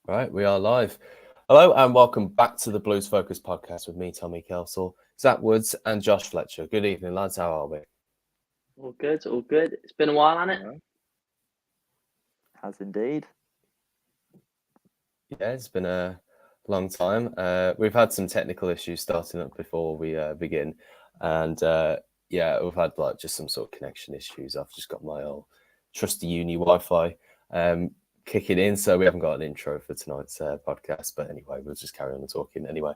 Right, we are live. Hello and welcome back to the Blues Focus podcast with me, Tommy Kelsall, Zach Woods and Josh Fletcher. Good evening, lads. How are we? All good, all good. It's been a while, hasn't it? Has indeed. Yeah, it's been a long time. We've had some technical issues starting up before we begin. And we've had just some sort of connection issues. I've just got my old trusty uni Wi-Fi kicking in, so we haven't got an intro for tonight's podcast. But anyway, we'll just carry on talking anyway.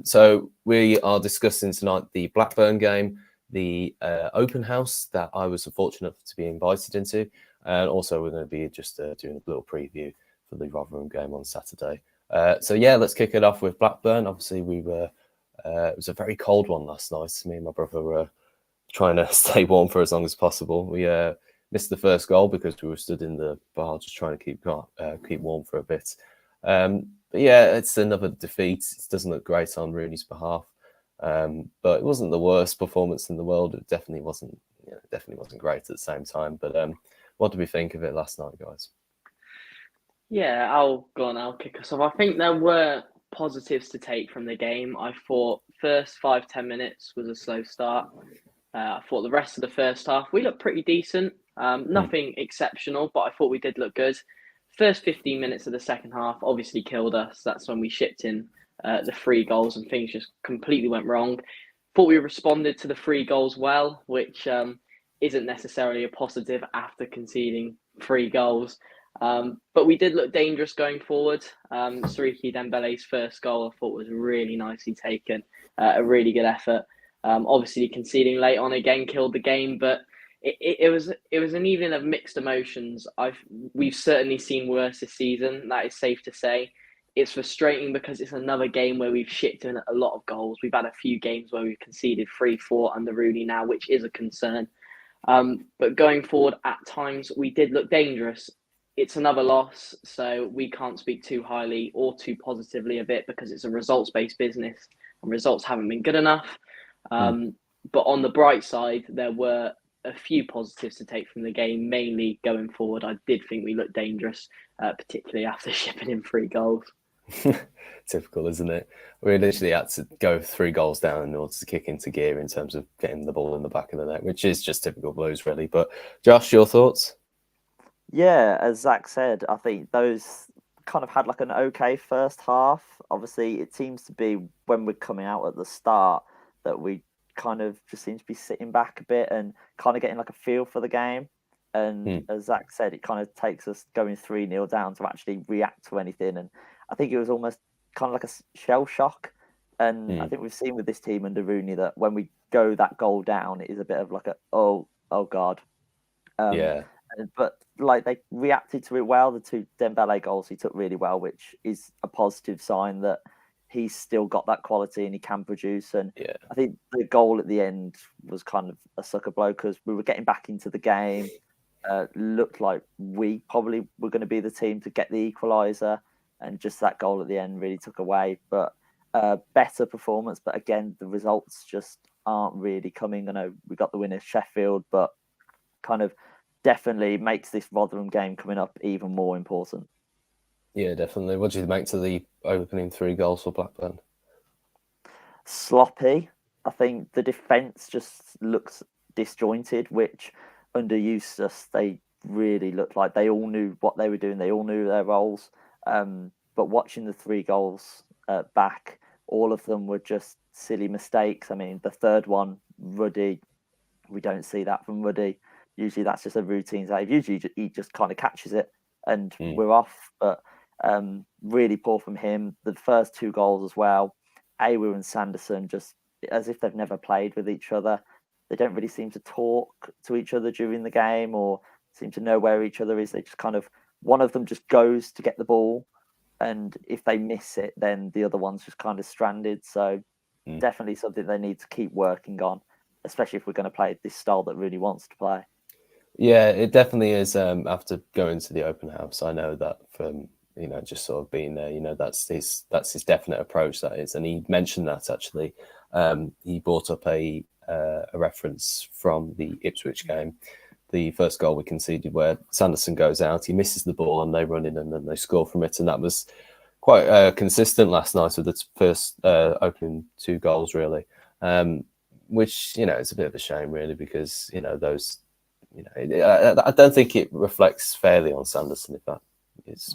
So we are discussing tonight the Blackburn game, the open house that I was fortunate to be invited into, and also we're going to be just doing a little preview for the Rotherham game on Saturday. Let's kick it off with Blackburn. Obviously, we were it was a very cold one last night. Me and my brother were trying to stay warm for as long as possible. We missed the first goal because we were stood in the bar just trying to keep warm for a bit. It's another defeat. It doesn't look great on Rooney's behalf, but it wasn't the worst performance in the world. It definitely wasn't. Definitely wasn't great at the same time. But what did we think of it last night, guys? Yeah, I'll kick us off. I think there were positives to take from the game. I thought first 5-10 minutes was a slow start. I thought the rest of the first half, we looked pretty decent. Nothing exceptional, but I thought we did look good. First 15 minutes of the second half obviously killed us. That's when we shipped in the 3 goals and things just completely went wrong. Thought we responded to the 3 goals well, which isn't necessarily a positive after conceding 3 goals. But we did look dangerous going forward. Siriki Dembele's first goal I thought was really nicely taken. A really good effort. Obviously conceding late on again killed the game, but it was an evening of mixed emotions. We've certainly seen worse this season. That is safe to say. It's frustrating because it's another game where we've shipped in a lot of goals. We've had a few games where we've conceded 3-4 under Rooney now, which is a concern. But going forward, at times we did look dangerous. It's another loss, so we can't speak too highly or too positively of it because it's a results-based business and results haven't been good enough. But on the bright side, there were a few positives to take from the game, mainly going forward. I did think we looked dangerous, particularly after shipping in 3 goals. Typical, isn't it? We literally had to go 3 goals down in order to kick into gear in terms of getting the ball in the back of the net, which is just typical Blues, really. But Josh, your thoughts? Yeah, as Zach said, I think those kind of had like an okay first half. Obviously, it seems to be when we're coming out at the start that we kind of just seem to be sitting back a bit and kind of getting like a feel for the game. And as Zach said, it kind of takes us going 3-0 down to actually react to anything. And I think it was almost kind of like a shell shock. And I think we've seen with this team under Rooney that when we go that goal down, it is a bit of like oh God. But like they reacted to it well. The 2 Dembele goals he took really well, which is a positive sign that he's still got that quality and he can produce. And I think the goal at the end was kind of a sucker blow because we were getting back into the game. Looked like we probably were going to be the team to get the equaliser, and just that goal at the end really took away. But better performance, but again, the results just aren't really coming. I know we got the win at Sheffield, but kind of definitely makes this Rotherham game coming up even more important. Yeah, definitely. What do you make to the opening 3 goals for Blackburn? Sloppy. I think the defence just looks disjointed, which under Eustace, they really looked like they all knew what they were doing. They all knew their roles. But watching the 3 goals back, all of them were just silly mistakes. I mean, the third one, Ruddy, we don't see that from Ruddy. Usually that's just a routine save. Usually he just kind of catches it and we're off. But really poor from him. The first 2 goals as well. Ewood and Sanderson, just as if they've never played with each other. They don't really seem to talk to each other during the game or seem to know where each other is. They just kind of, one of them just goes to get the ball. And if they miss it, then the other one's just kind of stranded. So definitely something they need to keep working on, especially if we're going to play this style that really wants to play. Yeah, it definitely is. After going to the open house, I know that from just sort of being there, that's his definite approach. That is, and he mentioned that actually. He brought up a reference from the Ipswich game, the first goal we conceded, where Sanderson goes out, he misses the ball, and they run in and then they score from it. And that was quite consistent last night with the first opening 2 goals, really. Which, is a bit of a shame, really, because, those, I don't think it reflects fairly on Sanderson, if that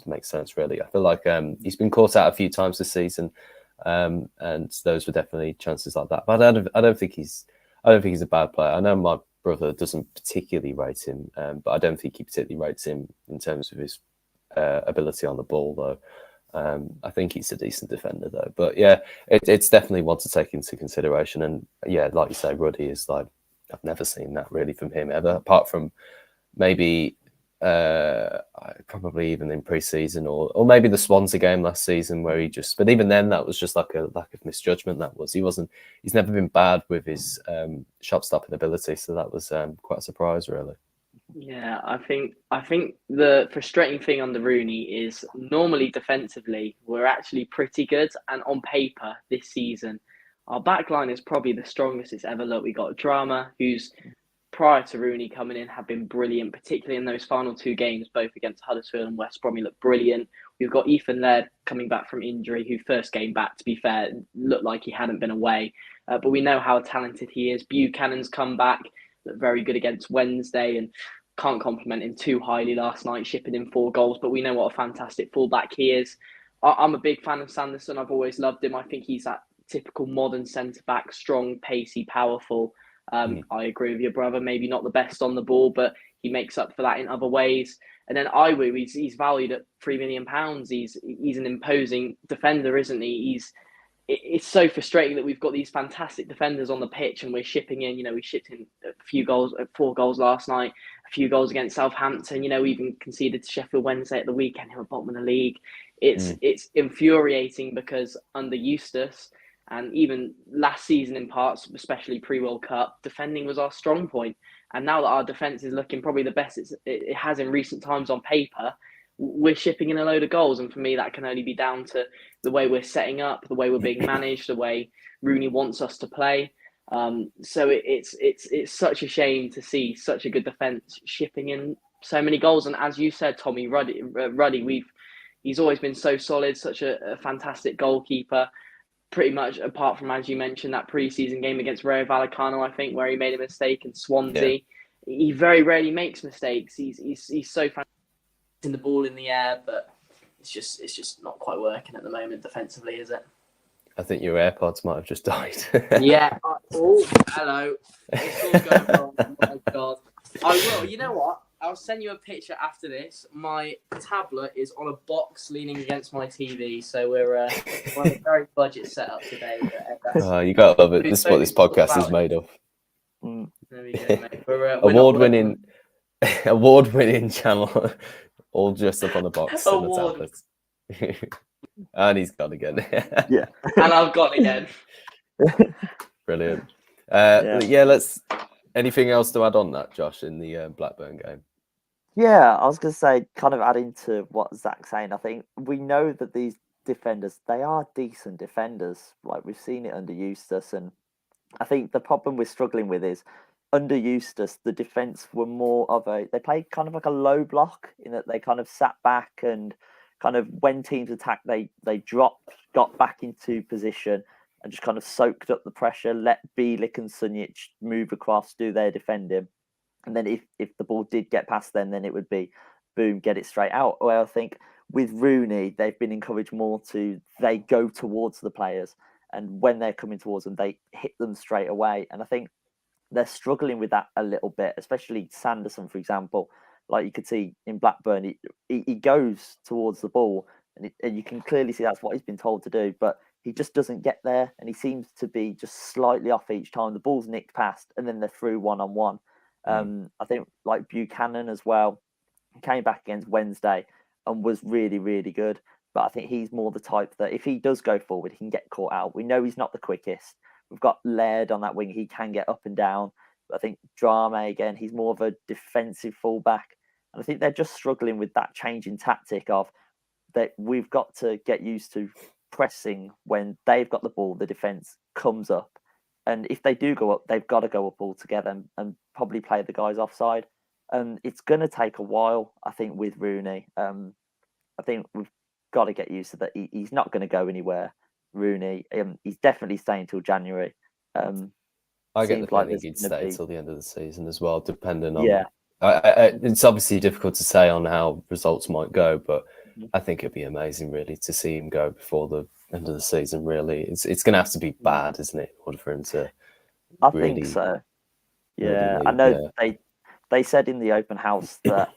makes sense, really. I feel like he's been caught out a few times this season, and those were definitely chances like that. But I don't think he's a bad player. I know my brother doesn't particularly rate him, but I don't think he particularly rates him in terms of his ability on the ball, though. I think he's a decent defender, though. But yeah, it's definitely one to take into consideration. And yeah, like you say, Ruddy is like, I've never seen that really from him ever, apart from maybe probably even in pre-season or maybe the Swansea game last season where but even then that was just like a lack of misjudgment. He's never been bad with his shot stopping ability, so that was quite a surprise, really. Yeah, I think the frustrating thing on the Rooney is normally defensively we're actually pretty good, and on paper this season our backline is probably the strongest it's ever looked. We got Drama, who's prior to Rooney coming in have been brilliant, particularly in those final 2 games, both against Huddersfield and West Brom. He looked brilliant. We've got Ethan Laird coming back from injury, who first game back, to be fair, looked like he hadn't been away, but we know how talented he is. Buchanan's come back, looked very good against Wednesday, and can't compliment him too highly last night, shipping in 4 goals, but we know what a fantastic fullback he is. I'm a big fan of Sanderson. I've always loved him. I think he's that typical modern centre-back, strong, pacey, powerful. I agree with your brother, maybe not the best on the ball, but he makes up for that in other ways. And then Ewood, he's valued at £3 million. He's an imposing defender, isn't he? It's so frustrating that we've got these fantastic defenders on the pitch and we're shipping in, we shipped in a few goals, 4 goals last night, a few goals against Southampton, we even conceded to Sheffield Wednesday at the weekend, who are bottom of the league. It's infuriating because under Eustace and even last season in parts, especially pre-World Cup, defending was our strong point. And now that our defence is looking probably the best it has in recent times on paper, we're shipping in a load of goals. And for me, that can only be down to the way we're setting up, the way we're being managed, the way Rooney wants us to play. So it's such a shame to see such a good defence shipping in so many goals. And as you said, Tommy, Ruddy, he's always been so solid, such a fantastic goalkeeper. Pretty much, apart from, as you mentioned, that pre-season game against Rayo Vallecano, I think, where he made a mistake in Swansea. Yeah. He very rarely makes mistakes. He's so fantastic in the ball in the air, but it's just not quite working at the moment defensively, is it? I think your AirPods might have just died. Yeah. Oh, hello. It's all going wrong. Oh my God. I will. You know what? I'll send you a picture after this. My tablet is on a box leaning against my TV, so we're on a very budget setup today. You got to love it. This is what this podcast is made of. There we go, mate. Award-winning channel, all dressed up on the box and the tablet. And he's gone again. Yeah. And I've gone again. Brilliant. Let's. Anything else to add on that, Josh, in the Blackburn game? Yeah, I was going to say, kind of adding to what Zach's saying, I think we know that these defenders, they are decent defenders. Like, we've seen it under Eustace, and I think the problem we're struggling with is under Eustace, the defence were more of they played kind of like a low block in that they kind of sat back and kind of when teams attacked, they dropped, got back into position and just kind of soaked up the pressure, let Bielik and Sunjic move across, do their defending. And then if the ball did get past them, then it would be, boom, get it straight out. Well, I think with Rooney, they've been encouraged more they go towards the players. And when they're coming towards them, they hit them straight away. And I think they're struggling with that a little bit, especially Sanderson, for example. Like you could see in Blackburn, he goes towards the ball and you can clearly see that's what he's been told to do. But he just doesn't get there. And he seems to be just slightly off each time. The ball's nicked past and then they're through one-on-one. I think like Buchanan as well, came back against Wednesday and was really, really good. But I think he's more the type that if he does go forward, he can get caught out. We know he's not the quickest. We've got Laird on that wing. He can get up and down. But I think Drame, again, he's more of a defensive fullback. And I think they're just struggling with that change in tactic of that we've got to get used to pressing when they've got the ball, the defence comes up. And if they do go up, they've got to go up all together and probably play the guys offside. and it's going to take a while. I think with Rooney, I think we've got to get used to that. He's not going to go anywhere. Rooney, he's definitely staying till January. I get the Seems like feeling there's he'd going to stay be till the end of the season as well, depending on. yeah. It's obviously difficult to say on how results might go, but Mhm. I think it'd be amazing, really, to see him go before the end of the season. Really, it's going to have to be bad, isn't it, in order for him to I really, think so. really Yeah, I leave. know Yeah, they said in the open house that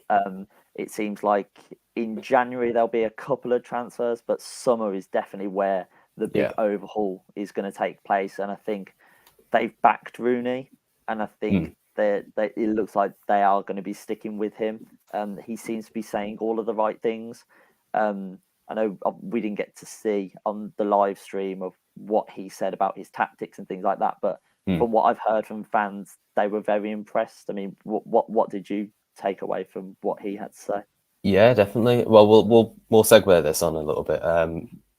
it seems like in January there'll be a couple of transfers, but summer is definitely where the big yeah, overhaul is going to take place. And I think they've backed Rooney, and I think that it looks like they are going to be sticking with him. He seems to be saying all of the right things. I know we didn't get to see on the live stream of what he said about his tactics and things like that, but from what I've heard from fans, they were very impressed. I mean, what did you take away from what he had to say? Yeah, definitely. Well, we'll segue this on a little bit.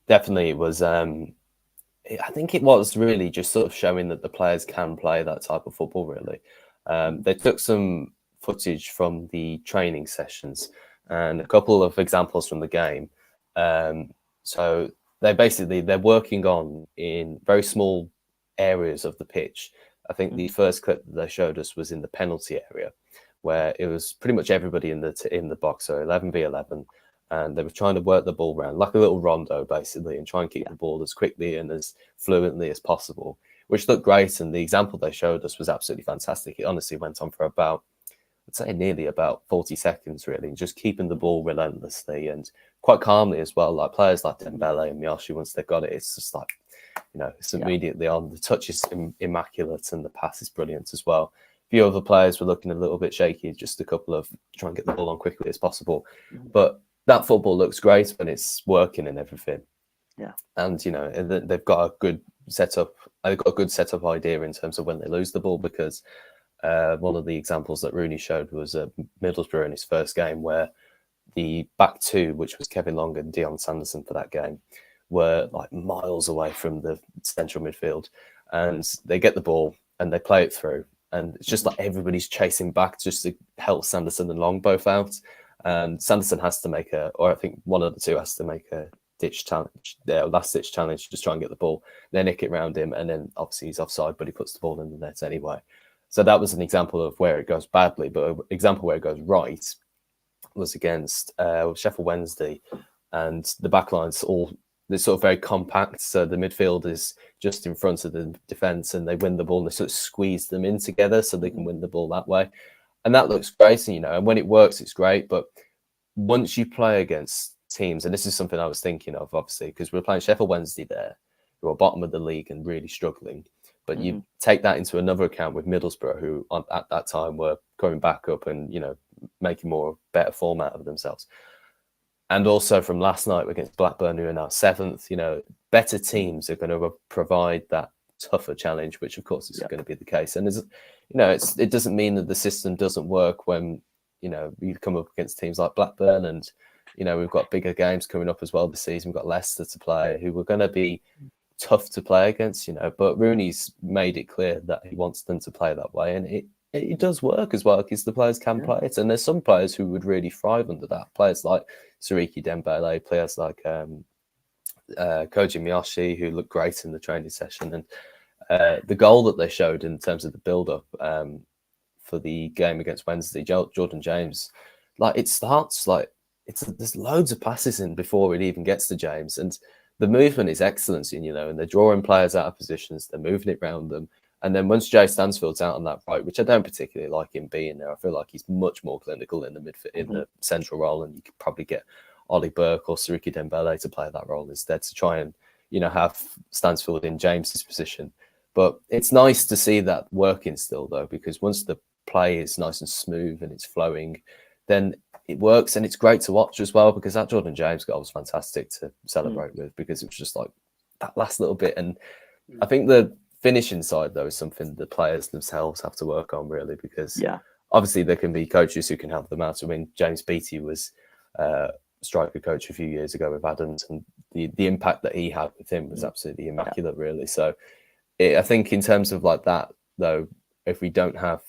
Definitely, it was. I think it was really just sort of showing that the players can play that type of football. Really, they took some footage from the training sessions and a couple of examples from the game. So they're working on in very small areas of the pitch. I think the first clip that they showed us was in the penalty area, where it was pretty much everybody in the box, so 11v11, and they were trying to work the ball around like a little rondo, basically, and try and kick the ball as quickly and as fluently as possible, which looked great. And the example they showed us was absolutely fantastic. It honestly went on for about, I'd say, nearly about 40 seconds, really, just keeping the ball relentlessly and quite calmly as well. Like players like Dembele and Miyoshi, once they've got it, it's just like, it's immediately on. The touch is immaculate and the pass is brilliant as well. A few other players were looking a little bit shaky, just a couple of trying to get the ball on quickly as possible. But that football looks great when it's working and everything. Yeah. And, they've got a good setup. They've got a good setup idea in terms of when they lose the ball, because one of the examples that Rooney showed was Middlesbrough in his first game, where the back two, which was Kevin Long and Dion Sanderson for that game, were like miles away from the central midfield, and they get the ball and they play it through, and it's just like everybody's chasing back just to help Sanderson and Long both out. And Sanderson has to make or I think one of the two has to make a last ditch challenge, just try and get the ball. They nick it round him, and then obviously he's offside, but he puts the ball in the net anyway. So that was an example of where it goes badly, but an example where it goes right was against Sheffield Wednesday, and the backline's they're sort of very compact. So the midfield is just in front of the defence, and they win the ball and they sort of squeeze them in together so they can win the ball that way. And that looks great, and when it works, it's great. But once you play against teams, and this is something I was thinking of, obviously, because we're playing Sheffield Wednesday there, who are bottom of the league and really struggling. But you take that into another account with Middlesbrough, who at that time were coming back up and, making better form out of themselves. And also from last night against Blackburn, who are now 7th, better teams are going to provide that tougher challenge, which of course is going to be the case. And it doesn't mean that the system doesn't work when, you come up against teams like Blackburn, and, we've got bigger games coming up as well this season. We've got Leicester to play, who are going to be tough to play against, but Rooney's made it clear that he wants them to play that way. And it does work as well, because the players can play it. And there's some players who would really thrive under that. Players like Sariki Dembele, players like Koji Miyoshi, who looked great in the training session. And the goal that they showed in terms of the build-up for the game against Wednesday, Jordan James, it starts there's loads of passes in before it even gets to James. And the movement is excellent, and they're drawing players out of positions, they're moving it around them. And then once Jay Stansfield's out on that right, which I don't particularly like him being there, I feel like he's much more clinical in the in the central role, and you could probably get Ollie Burke or Sariki Dembele to play that role instead, to try and have Stansfield in James's position. But it's nice to see that working still, though, because once the play is nice and smooth and it's flowing, then it works, and it's great to watch as well, because that Jordan James goal was fantastic to celebrate with, because it was just like that last little bit. And I think the finishing side, though, is something the players themselves have to work on, really, because obviously there can be coaches who can help them out. I mean, James Beattie was striker coach a few years ago with Adams, and the impact that he had with him was absolutely immaculate, really. So I think in terms of like that, though, if we don't have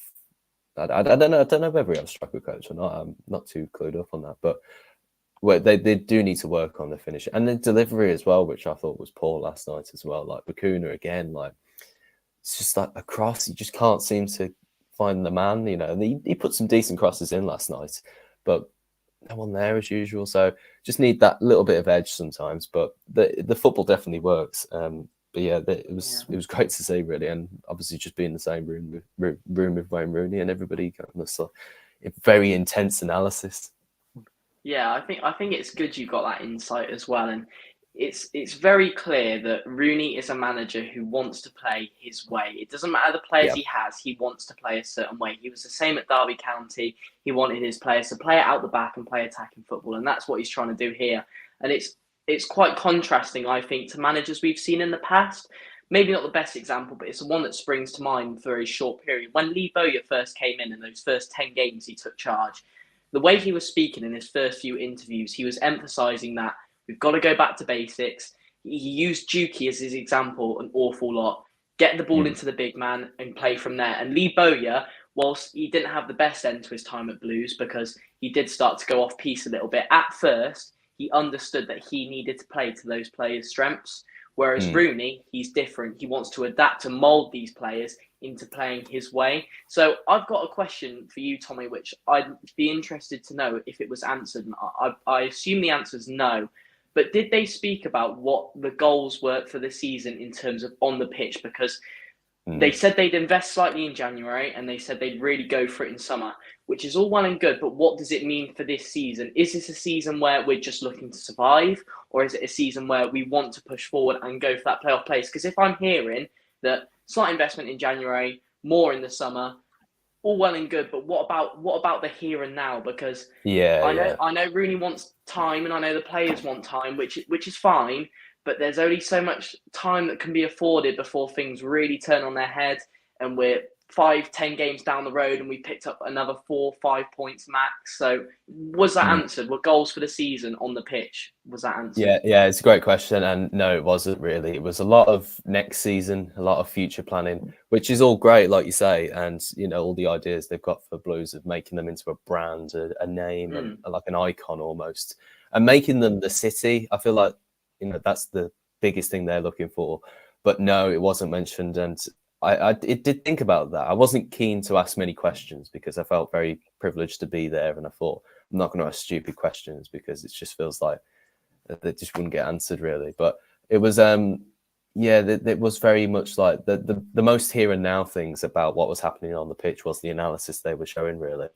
I don't know. I don't know whether he has a striker coach or not. I'm not too clued up on that, but they do need to work on the finish and the delivery as well, which I thought was poor last night as well. Like Bakuna again, like it's just like a cross. You just can't seem to find the man. You know, and he put some decent crosses in last night, but no one there as usual. So just need that little bit of edge sometimes. But the football definitely works. But yeah, it was great to see really, and obviously just being in the same room with Wayne Rooney and everybody kind of very intense analysis. Yeah, I think it's good you got that insight as well, and it's very clear that Rooney is a manager who wants to play his way. It doesn't matter the players he has; he wants to play a certain way. He was the same at Derby County. He wanted his players to play it out the back and play attacking football, and that's what he's trying to do here. And it's quite contrasting, I think, to managers we've seen in the past. Maybe not the best example, but it's the one that springs to mind for a short period. When Lee Bowyer first came in those first 10 games he took charge, the way he was speaking in his first few interviews, he was emphasising that we've got to go back to basics. He used Dukey as his example an awful lot. Get the ball into the big man and play from there. And Lee Bowyer, whilst he didn't have the best end to his time at Blues because he did start to go off piece a little bit, at first, he understood that he needed to play to those players' strengths. Whereas Rooney, he's different. He wants to adapt and mould these players into playing his way. So I've got a question for you, Tommy, which I'd be interested to know if it was answered. I assume the answer is no. But did they speak about what the goals were for the season in terms of on the pitch? Because they said they'd invest slightly in January and they said they'd really go for it in summer, which is all well and good. But what does it mean for this season? Is this a season where we're just looking to survive? Or is it a season where we want to push forward and go for that playoff place? Because if I'm hearing that slight investment in January, more in the summer, all well and good, but what about the here and now? Because I know Rooney wants time, and I know the players want time, which is fine. But there's only so much time that can be afforded before things really turn on their head, and we're 5-10 games down the road, and we picked up another 4-5 points max. So was that answered? Were goals for the season on the pitch? Was that answered? Yeah, it's a great question, and no, it wasn't really. It was a lot of next season, a lot of future planning, which is all great, like you say, and you know all the ideas they've got for Blues of making them into a brand, a name, and like an icon almost, and making them the city. I feel like that's the biggest thing they're looking for. But no, it wasn't mentioned, and I did think about that. I wasn't keen to ask many questions because I felt very privileged to be there, and I thought I'm not going to ask stupid questions because it just feels like they just wouldn't get answered really. But it was it was very much like the most here and now things about what was happening on the pitch was the analysis they were showing really.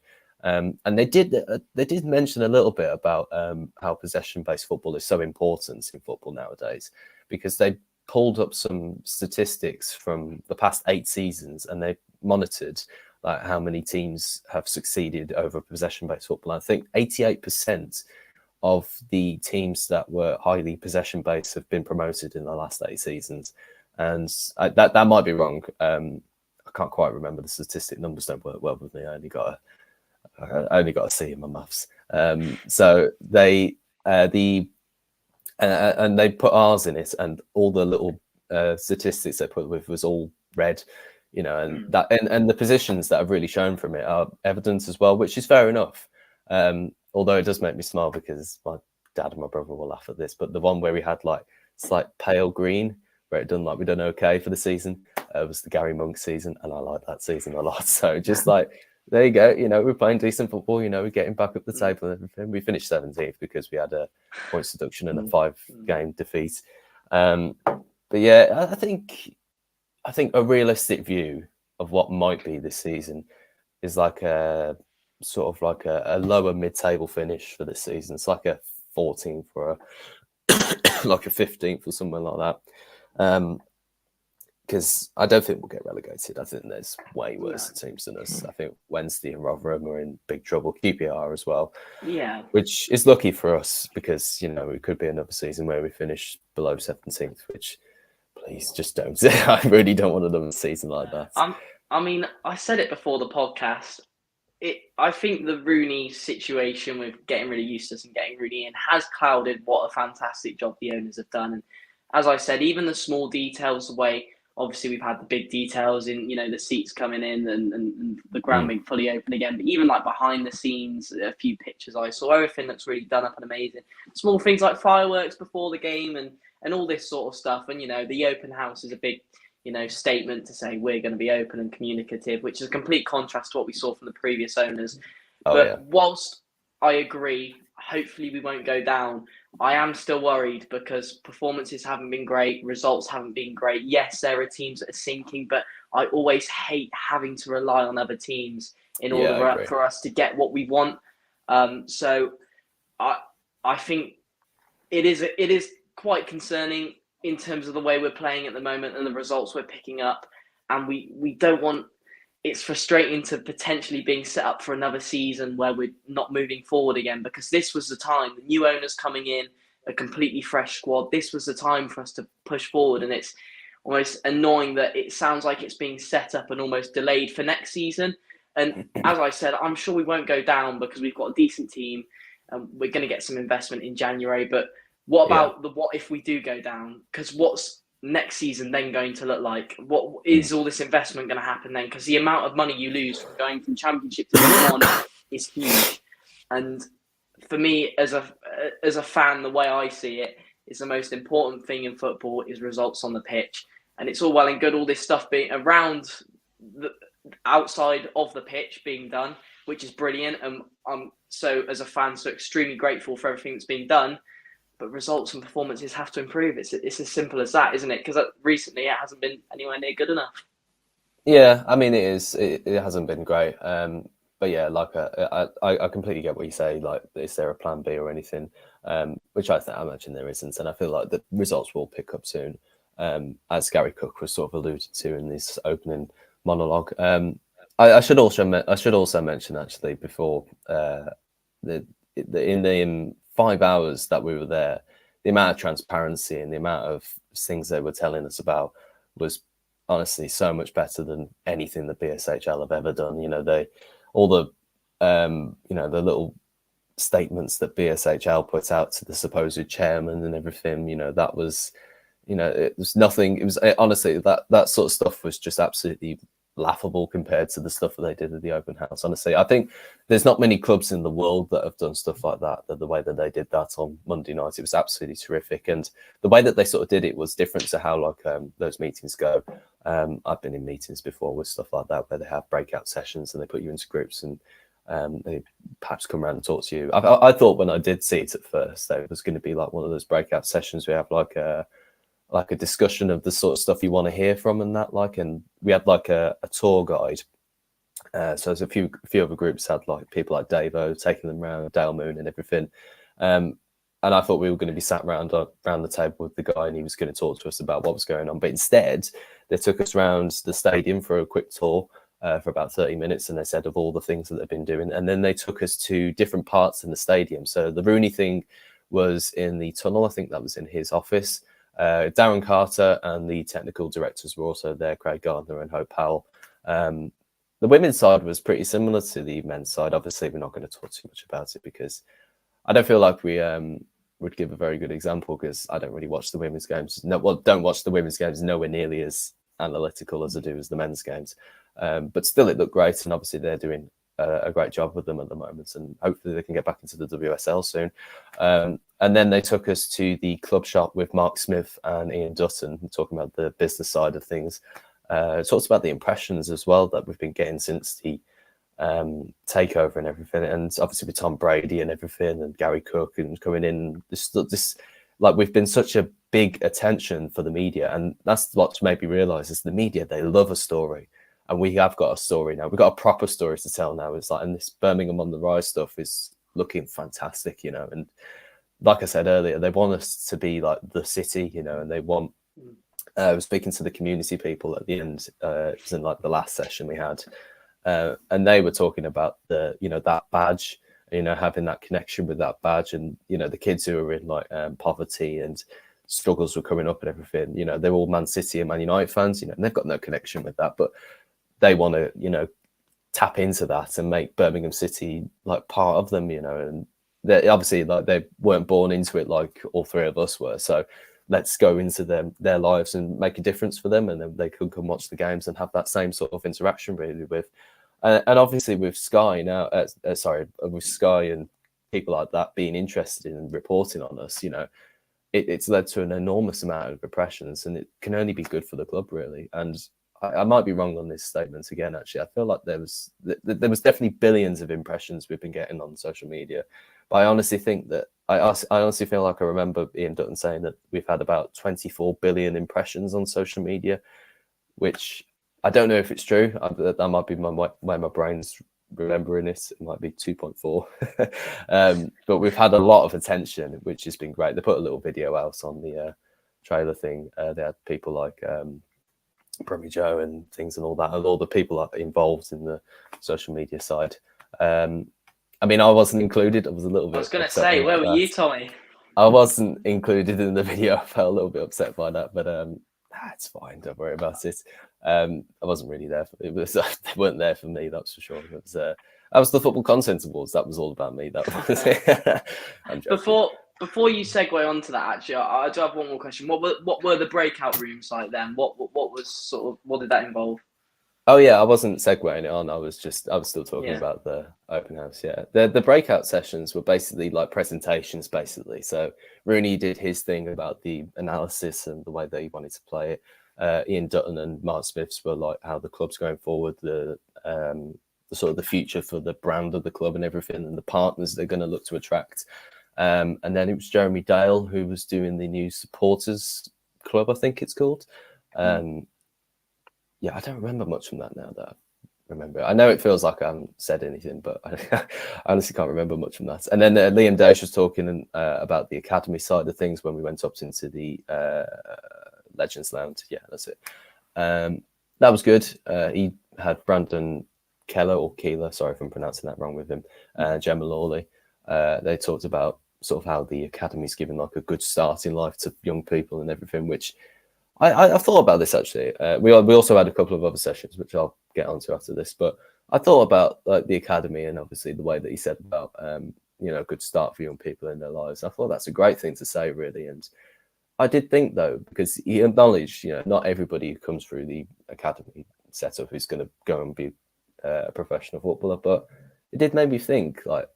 And they did mention a little bit about how possession-based football is so important in football nowadays, because they pulled up some statistics from the past 8 seasons and they monitored like how many teams have succeeded over possession-based football. I think 88% of the teams that were highly possession-based have been promoted in the last 8 seasons, and that might be wrong. I can't quite remember the statistic. Numbers don't work well with me. I only got a C in my maths. So they and they put ours in it, and all the little statistics they put with was all red, and that and the positions that have really shown from it are evidence as well, which is fair enough. Although it does make me smile because my dad and my brother will laugh at this, but the one where we had like slight pale green, where we done okay for the season, was the Gary Monk season, and I like that season a lot. So just like, there you go, we're playing decent football, we're getting back up the table and everything. We finished 17th because we had a points deduction and a 5-game defeat. But yeah, I think a realistic view of what might be this season is like a sort of like a lower mid-table finish for this season. It's like a 14th or like a 15th or something like that. Because I don't think we'll get relegated. I think there's way worse teams than us. I think Wednesday and Rotherham are in big trouble. QPR as well. Yeah. Which is lucky for us because, it could be another season where we finish below 17th, which please just don't. I really don't want another season like that. I mean, I said it before the podcast. I think the Rooney situation with getting rid of Eustace and getting Rooney in has clouded what a fantastic job the owners have done. And as I said, even the small details, the way Obviously, we've had the big details in, the seats coming in and the ground being fully open again. But even like behind the scenes, a few pictures I saw, everything looks really done up and amazing. Small things like fireworks before the game and all this sort of stuff. And, the open house is a big, statement to say we're going to be open and communicative, which is a complete contrast to what we saw from the previous owners. Whilst I agree, hopefully we won't go down, I am still worried because performances haven't been great, results haven't been great. Yes, there are teams that are sinking, but I always hate having to rely on other teams in order for us to get what we want. So I think it is quite concerning in terms of the way we're playing at the moment and the results we're picking up. And we don't want... It's frustrating to potentially being set up for another season where we're not moving forward again, because this was the time, the new owners coming in, a completely fresh squad. This was the time for us to push forward. And it's almost annoying that it sounds like it's being set up and almost delayed for next season. And as I said, I'm sure we won't go down because we've got a decent team and we're going to get some investment in January. But what about what if we do go down? Because what's next season then going to look like? What is all this investment going to happen then? Because the amount of money you lose from going from Championship to League One is huge. And for me, as a fan, the way I see it is the most important thing in football is results on the pitch. And it's all well and good, all this stuff being around the outside of the pitch being done, which is brilliant. And I'm so, as a fan, so extremely grateful for everything that's being done. But results and performances have to improve. It's as simple as that, isn't it? Because recently it hasn't been anywhere near good enough. Yeah, I mean, it is. It hasn't been great. But yeah, like I completely get what you say. Like, is there a plan B or anything? Which I imagine there isn't. And I feel like the results will pick up soon, as Gary Cook was sort of alluded to in this opening monologue. I should also mention actually before in the 5 hours that we were there, the amount of transparency and the amount of things they were telling us about was honestly so much better than anything the BSHL have ever done. All the the little statements that BSHL put out to the supposed chairman and everything, that was, it was nothing. It was honestly that sort of stuff was just absolutely laughable compared to the stuff that they did at the open house. Honestly, I think there's not many clubs in the world that have done stuff like that. The way that they did that on Monday night, it was absolutely terrific. And the way that they sort of did it was different to how those meetings go. I've been in meetings before with stuff like that where they have breakout sessions and they put you into groups and they perhaps come around and talk to you. I thought when I did see it at first, that it was going to be like one of those breakout sessions we have like a discussion of the sort of stuff you want to hear from and that, and we had a tour guide. So there's a few other groups had people like Davo taking them around, Dale Moon and everything. And I thought we were going to be sat around the table with the guy and he was going to talk to us about what was going on. But instead, they took us around the stadium for a quick tour for about 30 minutes. And they said of all the things that they've been doing. And then they took us to different parts in the stadium. So the Rooney thing was in the tunnel. I think that was in his office. Darren Carter and the technical directors were also there, Craig Gardner and Hope Powell. The women's side was pretty similar to the men's side. Obviously, we're not going to talk too much about it because I don't feel like we would give a very good example because I don't really watch the women's games. Don't watch the women's games nowhere nearly as analytical as I do as the men's games. But still, it looked great, and obviously they're doing a great job with them at the moment, and hopefully they can get back into the WSL soon. And then they took us to the club shop with Mark Smith and Ian Dutton, talking about the business side of things. Talks about the impressions as well that we've been getting since the takeover and everything, and obviously with Tom Brady and everything, and Gary Cook and coming in. This we've been such a big attention for the media, and that's what's made me realise is the media, they love a story. And we have got a story now. We've got a proper story to tell now. It's and this Birmingham on the Rise stuff is looking fantastic, And like I said earlier, they want us to be like the city, and they want. I was speaking to the community people at the end. It was in the last session we had, and they were talking about that badge, having that connection with that badge, and the kids who are in poverty and struggles were coming up and everything. They're all Man City and Man United fans, and they've got no connection with that, but they want to, tap into that and make Birmingham City part of them, and they obviously they weren't born into it like all three of us were. So let's go into their lives and make a difference for them, and then they could come watch the games and have that same sort of interaction really with. And obviously with Sky now, with Sky and people like that being interested in reporting on us, it's led to an enormous amount of impressions, and it can only be good for the club, really. And I might be wrong on this statement again. Actually, I feel like there was definitely billions of impressions we've been getting on social media, but I honestly think that I honestly feel like I remember Ian Dutton saying that we've had about 24 billion impressions on social media, which I don't know if it's true. That might be where my brain's remembering it. It might be 2.4. But we've had a lot of attention, which has been great. They put a little video out on the trailer thing. They had people like Brummy Joe and things and all that, and all the people involved in the social media side. I mean, I wasn't included. I was a little bit. I was going to say, where were you, Tommy? I wasn't included in the video. I felt a little bit upset by that, but it's fine. Don't worry about it. I wasn't really there. They weren't there for me. That's for sure. That was the Football Content Awards. That was all about me. That was it. Before you segue onto that, actually, I do have one more question. What were the breakout rooms like then? What did that involve? Oh yeah, I wasn't segueing it on. I was still talking about the open house. Yeah, the breakout sessions were basically like presentations, basically. So Rooney did his thing about the analysis and the way that he wanted to play it. Ian Dutton and Mark Smiths were like how the club's going forward, the sort of the future for the brand of the club and everything, and the partners they're going to look to attract. And then it was Jeremy Dale who was doing the new supporters club, I think it's called. Yeah, I don't remember much from that now that I remember. I know it feels like I haven't said anything, but I honestly can't remember much from that. And then Liam Dash was talking about the academy side of things when we went up into the Legends Lounge. Yeah, that's it. That was good. He had Brandon Keeler, sorry if I'm pronouncing that wrong with him, Gemma Lawley. They talked about sort of how the academy's given like a good start in life to young people and everything, which I thought about this actually. We also had a couple of other sessions, which I'll get onto after this. But I thought about like the academy and obviously the way that he said about a good start for young people in their lives. I thought that's a great thing to say, really. And I did think though, because he acknowledged, not everybody who comes through the academy setup is going to go and be a professional footballer. But it did make me think like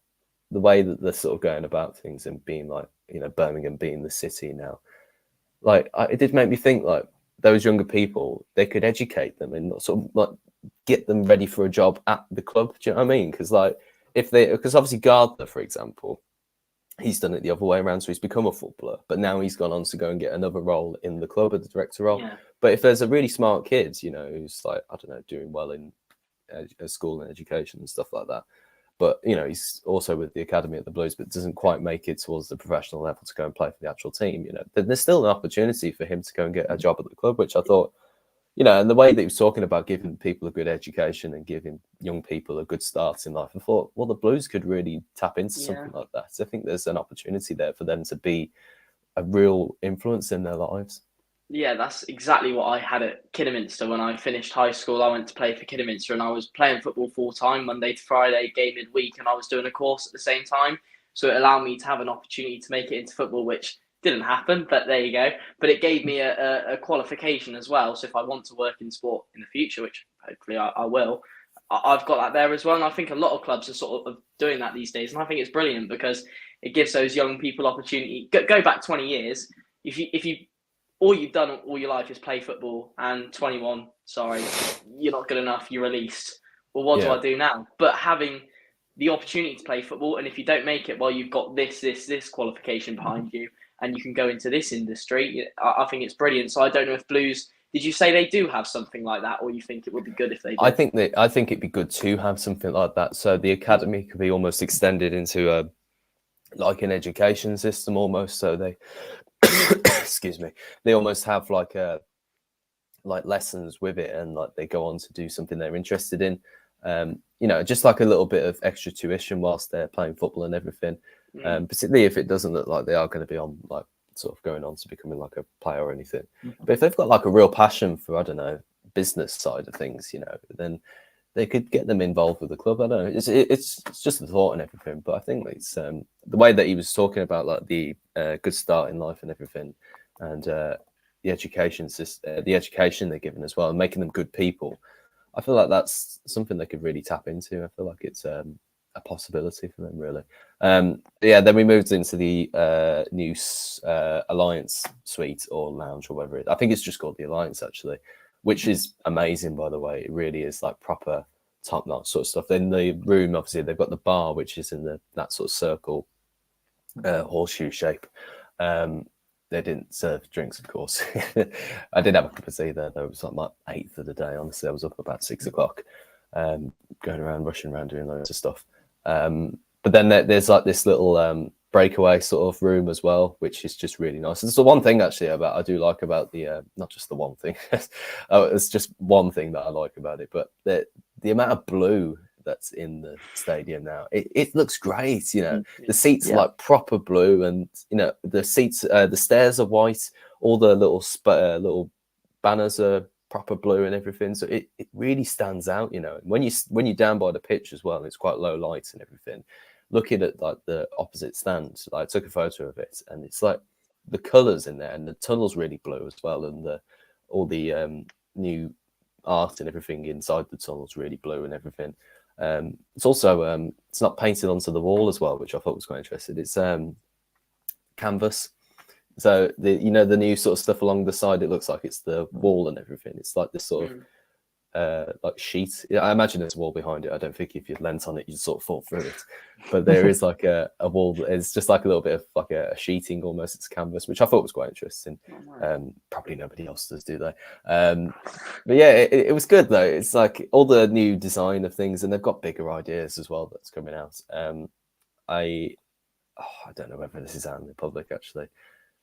the way that they're sort of going about things and being like, Birmingham being the city now. Like it did make me think like those younger people, they could educate them and sort of like get them ready for a job at the club. Do you know what I mean? Because because obviously Gardner, for example, he's done it the other way around. So he's become a footballer, but now he's gone on to go and get another role in the club, as the director role. Yeah. But if there's a really smart kid, who's like, I don't know, doing well in school and education and stuff like that, but he's also with the academy at the Blues, but doesn't quite make it towards the professional level to go and play for the actual team. There's still an opportunity for him to go and get a job at the club, which I thought, and the way that he was talking about giving people a good education and giving young people a good start in life, I thought, well, the Blues could really tap into something like that. So I think there's an opportunity there for them to be a real influence in their lives. Yeah, that's exactly what I had at Kidderminster when I finished high school. I went to play for Kidderminster and I was playing football full-time, Monday to Friday, game midweek, and I was doing a course at the same time. So it allowed me to have an opportunity to make it into football, which didn't happen, but there you go. But it gave me a qualification as well. So if I want to work in sport in the future, which hopefully I will, I've got that there as well. And I think a lot of clubs are sort of doing that these days. And I think it's brilliant because it gives those young people opportunity. Go back 20 years. If you all you've done all your life is play football and 21, sorry, you're not good enough, you're released. Well, what do I do now? But having the opportunity to play football, and if you don't make it, well, you've got this qualification behind you, and you can go into this industry. I think it's brilliant. So I don't know if Blues, did you say they do have something like that, or you think it would be good if they did? I think it'd be good to have something like that. So the academy could be almost extended into like an education system almost. So they excuse me, they almost have like lessons with it, and like they go on to do something they're interested in, just like a little bit of extra tuition whilst they're playing football and everything, particularly if it doesn't look like they are going to be on like sort of going on to becoming like a player or anything. But if they've got like a real passion for, I don't know, business side of things, then they could get them involved with the club. I don't know. It's just a thought and everything, but I think it's the way that he was talking about like the good start in life and everything. and the education they're given as well, and making them good people. I feel like that's something they could really tap into. I feel like it's a possibility for them, really. Yeah, then we moved into the new Alliance suite or lounge or whatever it is. I think it's just called the Alliance, actually, which is amazing, by the way. It really is like proper top-notch sort of stuff. In the room, obviously, they've got the bar, which is in that sort of circle, horseshoe shape. They didn't serve drinks, of course. I did have a cup of tea there, though. It was like my 8th of the day. Honestly, I was up about 6 o'clock, going around, rushing around, doing loads of stuff. But then there's like this little breakaway sort of room as well, which is just really nice. It's the one thing actually I do like about the not just the one thing. It's just one thing that I like about it, but the amount of blue that's in the stadium now, it looks great. The seats are like proper blue, and the seats, the stairs are white. All the little banners are proper blue and everything, so it really stands out. When you're down by the pitch as well, it's quite low lights and everything. Looking at like the opposite stand, I took a photo of it, and it's like the colours in there, and the tunnel's really blue as well, and all the new art and everything inside the tunnel's really blue and everything. It's also it's not painted onto the wall as well, which I thought was quite interesting. It's canvas. So the new sort of stuff along the side, it looks like it's the wall and everything. It's like this sort of like sheet. I imagine there's a wall behind it. I don't think if you'd leant on it, you'd sort of fall through it. But there is like a wall. It's just like a little bit of like a sheeting almost. It's canvas, which I thought was quite interesting. Probably nobody else does, do they? But yeah, it was good though. It's like all the new design of things, and they've got bigger ideas as well that's coming out. I don't know whether this is out in the public actually.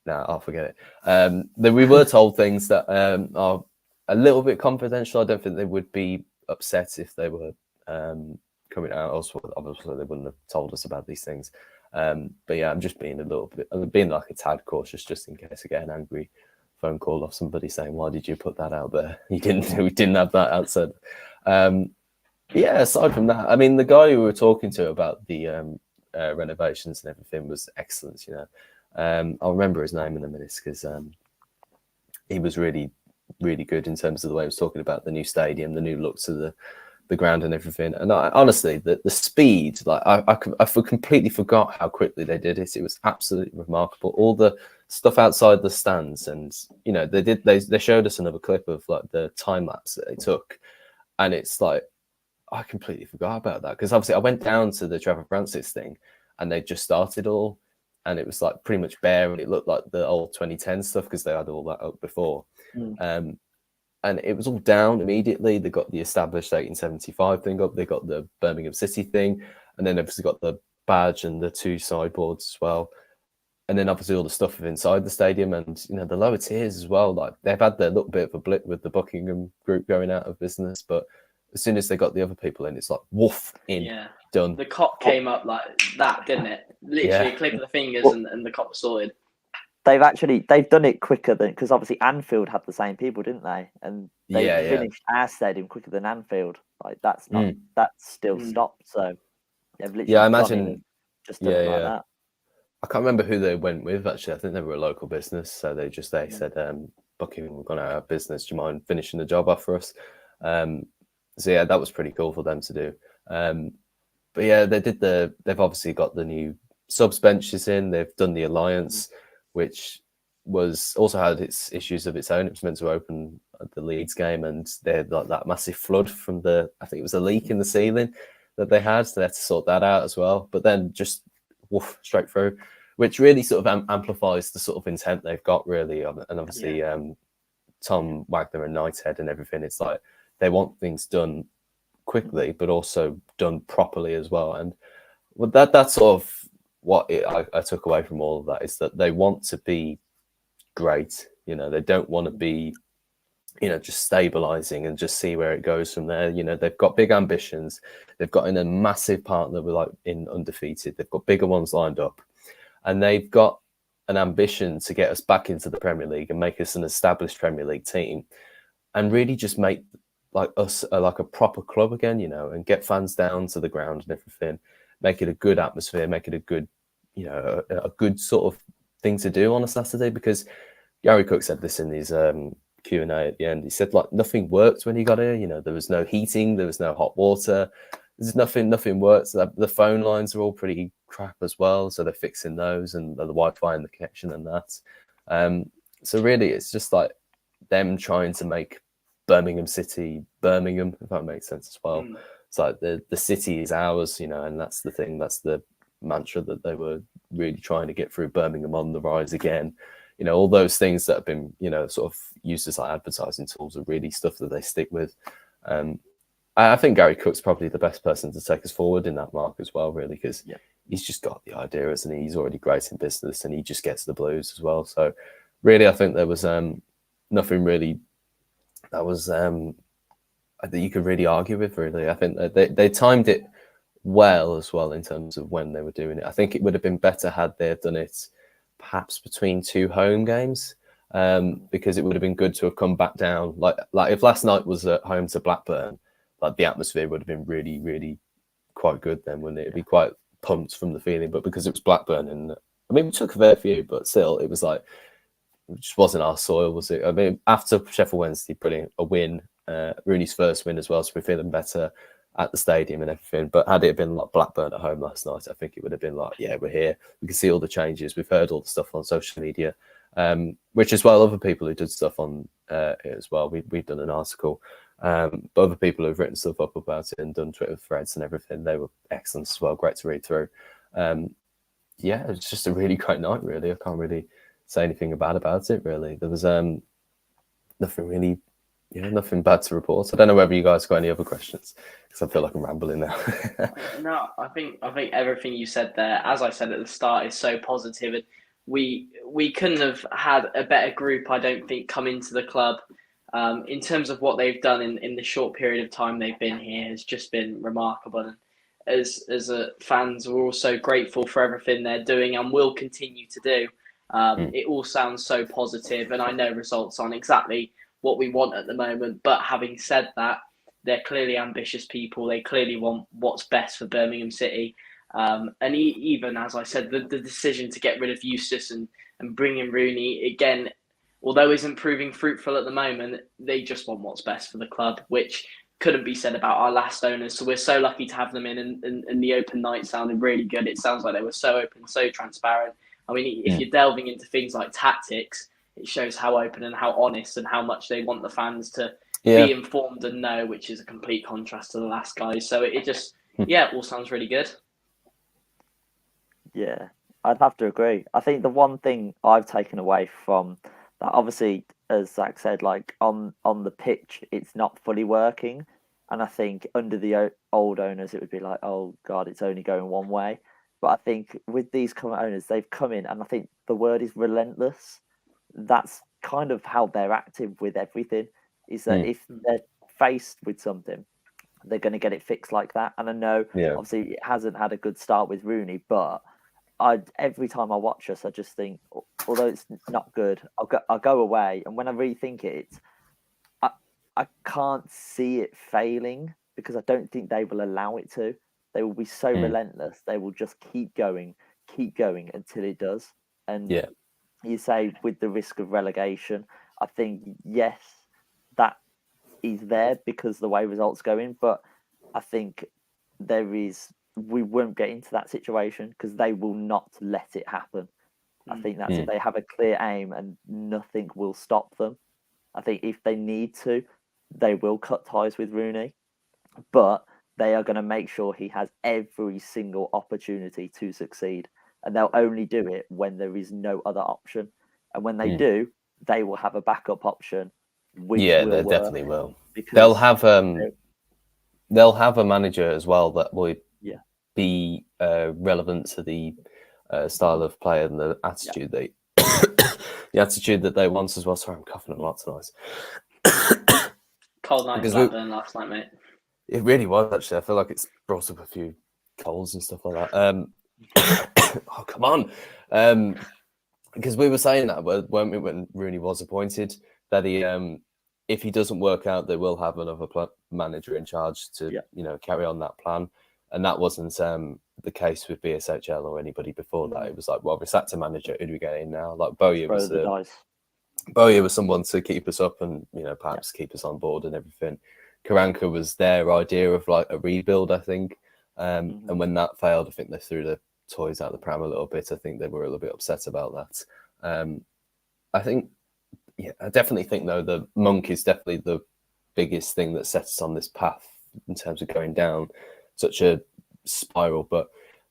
No, I'll forget it. We were told things that are a little bit confidential. I don't think they would be upset if they were coming out. Also, obviously, they wouldn't have told us about these things. But yeah, I'm just being like a tad cautious, just in case I get an angry phone call off somebody saying, "Why did you put that out there? We didn't have that outside." Yeah. Aside from that, I mean, the guy who we were talking to about the renovations and everything was excellent. I'll remember his name in a minute because he was really, really good in terms of the way he was talking about the new stadium, the new look to the ground and everything. And honestly, the speed, like I completely forgot how quickly they did it. It was absolutely remarkable. All the stuff outside the stands, and they showed us another clip of like the time lapse that they took, and it's like I completely forgot about that because obviously I went down to the Trevor Francis thing, and they just started all. And it was like pretty much bare, and it looked like the old 2010 stuff because they had all that up before. And it was all down immediately. They got the established 1875 thing up. They got the Birmingham City thing, and then obviously got the badge and the 2 sideboards as well. And then obviously all the stuff inside the stadium, and the lower tiers as well. Like they've had their little bit of a blip with the Buckingham group going out of business, but as soon as they got the other people in, it's like woof in. Yeah. Done. The cop came up like that, didn't it? Literally a click of the fingers, and the cop was sorted. They've done it quicker than, because obviously Anfield had the same people, didn't they? And they finished our stadium quicker than Anfield. Like that's still stopped. So they've literally I imagine just done it like that. I can't remember who they went with actually. I think they were a local business, so they said, "Buckingham, we're going out of business. Do you mind finishing the job off for us?" So yeah, that was pretty cool for them to do. But yeah, they've obviously got the new subs benches in. They've done the Alliance, which was also had its issues of its own. It was meant to open at the Leeds game, and they had like that massive flood from I think it was a leak in the ceiling that they had. So they had to sort that out as well. But then just woof, straight through, which really sort of amplifies the sort of intent they've got really. And obviously Tom Wagner and Knighthead and everything, it's like they want things done quickly, but also done properly as well. And that's sort of what I took away from all of that, is that they want to be great. They don't want to be, just stabilizing and just see where it goes from there. They've got big ambitions. They've got in a massive partner with in Undefeated. They've got bigger ones lined up, and they've got an ambition to get us back into the Premier League and make us an established Premier League team, and really just make like us like a proper club again, and get fans down to the ground and everything, make it a good atmosphere, make it a good, a good sort of thing to do on a Saturday, because Gary Cook said this in his Q&A at the end. He said like nothing worked when he got here. You know, there was no heating, there was no hot water. There's nothing works. The phone lines are all pretty crap as well, so they're fixing those and the Wi-Fi and the connection and that. So really, it's just like them trying to make Birmingham City Birmingham, if that makes sense as well. It's like the city is ours, you know, and that's the thing. That's the mantra that they were really trying to get through. Birmingham on the rise again. You know, all those things that have been, you know, sort of used as like advertising tools are really stuff that they stick with. I think Gary Cook's probably the best person to take us forward in that mark as well, really, because he's just got the idea, isn't he? He's already great in business and he just gets the blues as well. So really, I think there was nothing really that was that you could really argue with, really. I think that they timed it well as well in terms of when they were doing it. I think it would have been better had they done it perhaps between two home games, because it would have been good to have come back down. Like if last night was at home to Blackburn, like the atmosphere would have been really, really quite good then, wouldn't it? It'd be quite pumped from the feeling. But because it was Blackburn, and I mean, we took a fair few, but still, it was like, it just wasn't our soil, was it? I mean, after Sheffield Wednesday putting a win, Rooney's first win as well, so we're feeling better at the stadium and everything. But had it been like Blackburn at home last night, I think it would have been like, yeah, we're here. We can see all the changes. We've heard all the stuff on social media, which as well, other people who did stuff on it as well. We've done an article. But other people who've written stuff up about it and done Twitter threads and everything, they were excellent as well. Great to read through. Yeah, it's just a really great night, really. I can't really say anything bad about it, really. There was nothing really, nothing bad to report. I don't know whether you guys got any other questions, because I feel like I'm rambling now. No, I think everything you said there, as I said at the start, is so positive, and we couldn't have had a better group, I don't think, come into the club. In terms of what they've done in the short period of time they've been here has just been remarkable. And as fans, we're also grateful for everything they're doing and will continue to do. It all sounds so positive, and I know results aren't exactly what we want at the moment. But having said that, they're clearly ambitious people. They clearly want what's best for Birmingham City. And even, as I said, the decision to get rid of Eustace and bring in Rooney, again, although isn't proving fruitful at the moment, they just want what's best for the club, which couldn't be said about our last owners. So we're so lucky to have them in, and the open night sounded really good. It sounds like they were so open, so transparent. I mean, if you're delving into things like tactics, it shows how open and how honest and how much they want the fans to be informed and know, which is a complete contrast to the last guys. So it just, it all sounds really good. Yeah, I'd have to agree. I think the one thing I've taken away from that, obviously, as Zach said, like on the pitch, it's not fully working. And I think under the old owners, it would be like, oh, God, it's only going one way. But I think with these current owners, they've come in, and I think the word is relentless. That's kind of how they're active with everything, is that if they're faced with something, they're going to get it fixed like that. And I know, obviously, it hasn't had a good start with Rooney, but every time I watch us, I just think, although it's not good, I'll go away, and when I rethink it, I can't see it failing, because I don't think they will allow it to. They will be so relentless. They will just keep going until it does. And you say with the risk of relegation, I think, yes, that is there because the way results go in, but I think we won't get into that situation because they will not let it happen. I think that's it. They have a clear aim and nothing will stop them. I think if they need to, they will cut ties with Rooney, but they are going to make sure he has every single opportunity to succeed. And they'll only do it when there is no other option. And when they do, they will have a backup option. Which they definitely will. They'll have a manager as well that will be relevant to the style of play and the attitude the attitude that they want as well. Sorry, I'm coughing a lot tonight. Cold night in Blackburn last night, mate. It really was, actually. I feel like it's brought up a few colds and stuff like that. Oh, come on. Because we were saying that, weren't we, when Rooney was appointed, that he, if he doesn't work out, they will have another manager in charge to, carry on that plan. And that wasn't the case with BSHL or anybody before that. It was like, well, we sacked a manager. Who do we get in now? Like Bowyer was Bowyer was someone to keep us up and, perhaps keep us on board and everything. Karanka was their idea of like a rebuild, I think. And when that failed, I think they threw the toys out the pram a little bit. I think they were a little bit upset about that. I definitely think, though, the Monk is definitely the biggest thing that sets us on this path in terms of going down such a spiral. But,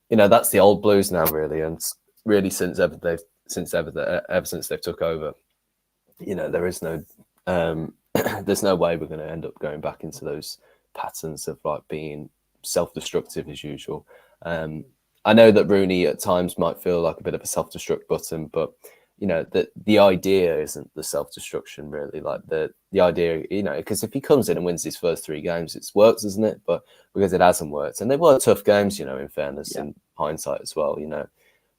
that's the old Blues now, really. And really since they've took over, there is no, there's no way we're going to end up going back into those patterns of like being self-destructive as usual. I know that Rooney at times might feel like a bit of a self-destruct button, but the idea isn't the self-destruction really. Like the idea, because if he comes in and wins his first 3 games, it's worked, isn't it? But because it hasn't worked, and they were tough games, in fairness, in hindsight as well.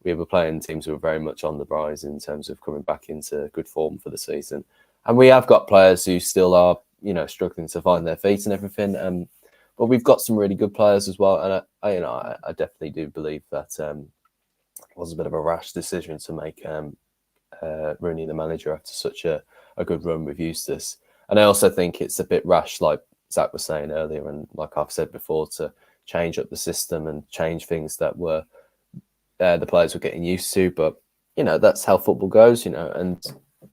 We were playing teams who were very much on the rise in terms of coming back into good form for the season. And we have got players who still are, struggling to find their feet and everything. But we've got some really good players as well. And I definitely do believe that it was a bit of a rash decision to make Rooney the manager after such a good run with Eustace. And I also think it's a bit rash, like Zach was saying earlier, and like I've said before, to change up the system and change things that were the players were getting used to. But that's how football goes, and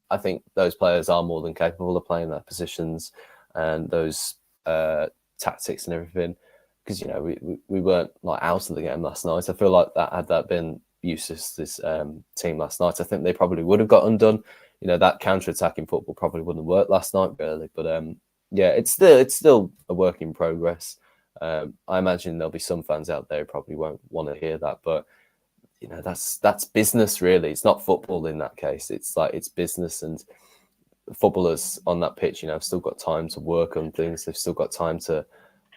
I think those players are more than capable of playing their positions and those tactics and everything. Because we weren't like out of the game last night. I feel like had that been Eustace's team last night, I think they probably would have got undone. That counter-attacking football probably wouldn't have worked last night really. But it's still a work in progress. I imagine there'll be some fans out there who probably won't want to hear that, but that's business really. It's not football in that case. It's business, and footballers on that pitch, have still got time to work on things. They've still got time to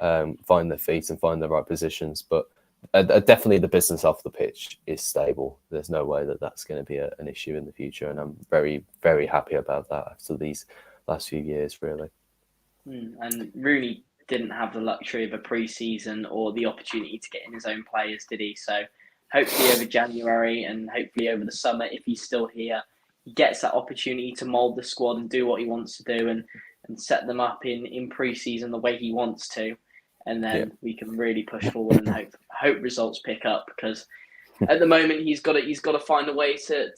find their feet and find the right positions. But definitely the business off the pitch is stable. There's no way that that's going to be an issue in the future. And I'm very, very happy about that after these last few years, really. And Rooney didn't have the luxury of a pre-season or the opportunity to get in his own players, did he? So hopefully over January and hopefully over the summer, if he's still here, he gets that opportunity to mould the squad and do what he wants to do and set them up in pre-season the way he wants to. And then we can really push forward and hope results pick up, because at the moment he's got to find a way to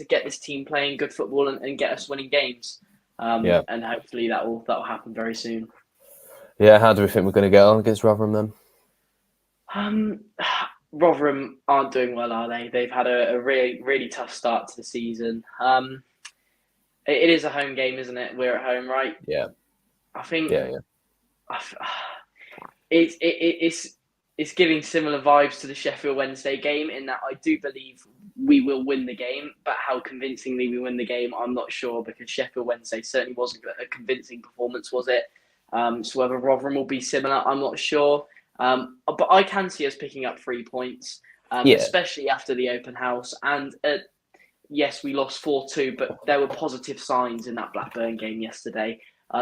get this team playing good football and get us winning games. And hopefully that will happen very soon. Yeah, how do we think we're going to get on against Rotherham then? Rotherham aren't doing well, are they? They've had a really, really tough start to the season. It is a home game, isn't it? We're at home, right? Yeah. I think. Yeah. It's giving similar vibes to the Sheffield Wednesday game in that I do believe we will win the game, but how convincingly we win the game, I'm not sure, because Sheffield Wednesday certainly wasn't a convincing performance, was it? So whether Rotherham will be similar, I'm not sure. But I can see us picking up 3 points, especially after the open house. And yes, we lost 4-2, but there were positive signs in that Blackburn game yesterday.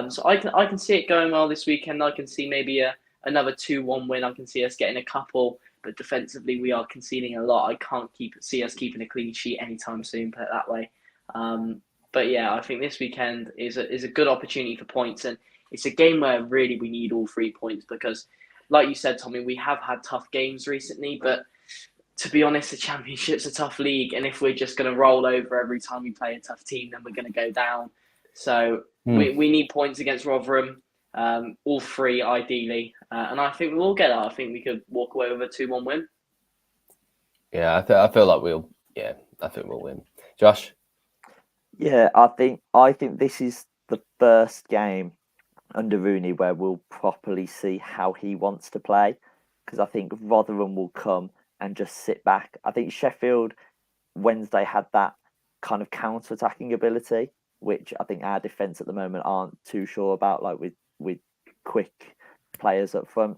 So I can see it going well this weekend. I can see maybe another 2-1 win. I can see us getting a couple, but defensively we are conceding a lot. I can't see us keeping a clean sheet anytime soon, put it that way. But yeah, I think this weekend is a good opportunity for points, and it's a game where really we need all 3 points because, like you said, Tommy, we have had tough games recently, but to be honest, the Championship's a tough league, and if we're just going to roll over every time we play a tough team, then we're going to go down. So we need points against Rotherham, all 3 ideally, and I think we will get it. I think we could walk away with a 2-1 win. Yeah, I feel like we'll win. Josh? Yeah, I think this is the first game under Rooney where we'll properly see how he wants to play, because I think Rotherham will come and just sit back. I think Sheffield Wednesday had that kind of counter-attacking ability, which I think our defence at the moment aren't too sure about, like with quick players up front.